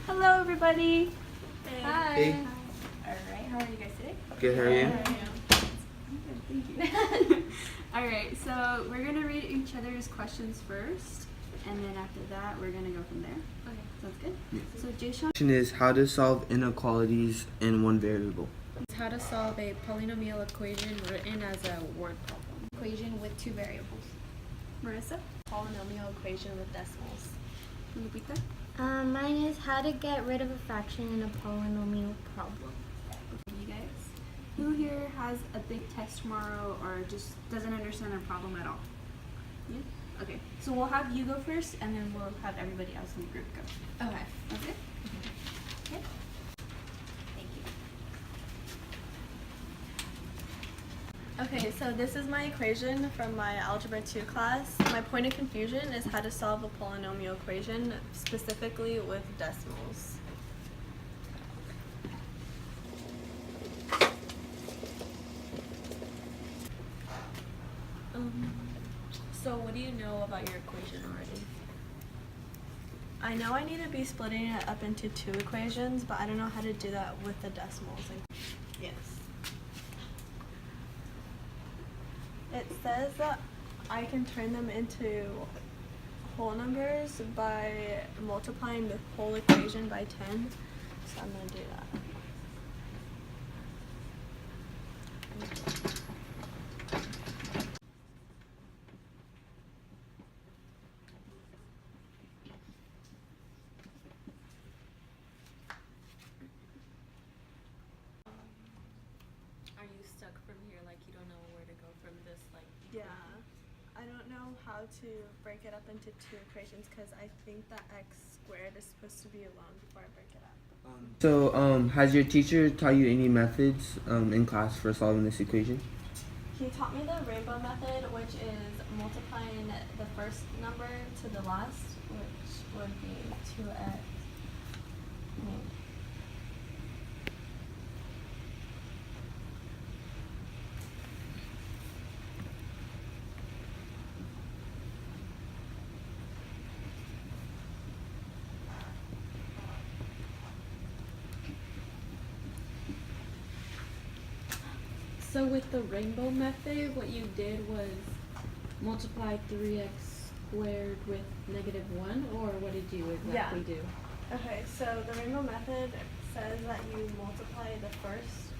Hello, everybody. Hey. Hi. Hey. All right. How are you guys today? Good, how are you? I'm good, thank you. All right. So we're gonna read each other's questions first, and then after that, we're gonna go from there. Okay. Sounds good. Yeah. So Jayshawn. Question is how to solve inequalities in one variable. It's how to solve a polynomial equation written as a word problem. Equation with two variables. Marissa. Polynomial equation with decimals. Lupita. Mine is how to get rid of a fraction in a polynomial problem. You guys. Who here has a big test tomorrow, or just doesn't understand our problem at all? Yeah. Okay. So we'll have you go first, and then we'll have everybody else in the group go. Okay. Okay. Okay. Thank you. Okay, so this is my equation from my Algebra 2 class. My point of confusion is how to solve a polynomial equation, specifically with decimals. So what do you know about your equation already? I know I need to be splitting it up into two equations, but I don't know how to do that with the decimals. Yes. It says that I can turn them into whole numbers by multiplying the whole equation by 10. So I'm going to do that. Are you stuck from here, like you don't know where to go from this, like? Yeah, I don't know how to break it up into two equations because I think that x squared is supposed to be alone before I break it up. So, has your teacher taught you any methods in class for solving this equation? He taught me the rainbow method, which is multiplying the first number to the last, which would be 2x. So with the rainbow method, what you did was multiply 3x squared with -1, or what did you exactly do? Okay, so the rainbow method says that you multiply the first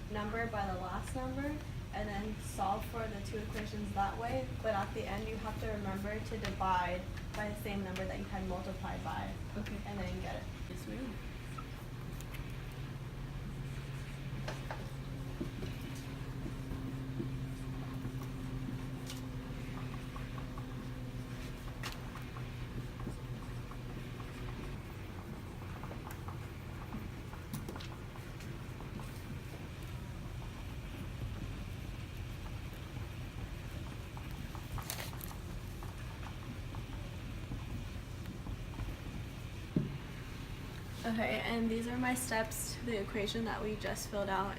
number by the last number and then solve for the two equations that way, but at the end you have to remember to divide by the same number that you had multiplied by. Okay. And then get it. Yes, ma'am. Okay, and these are my steps to the equation that we just filled out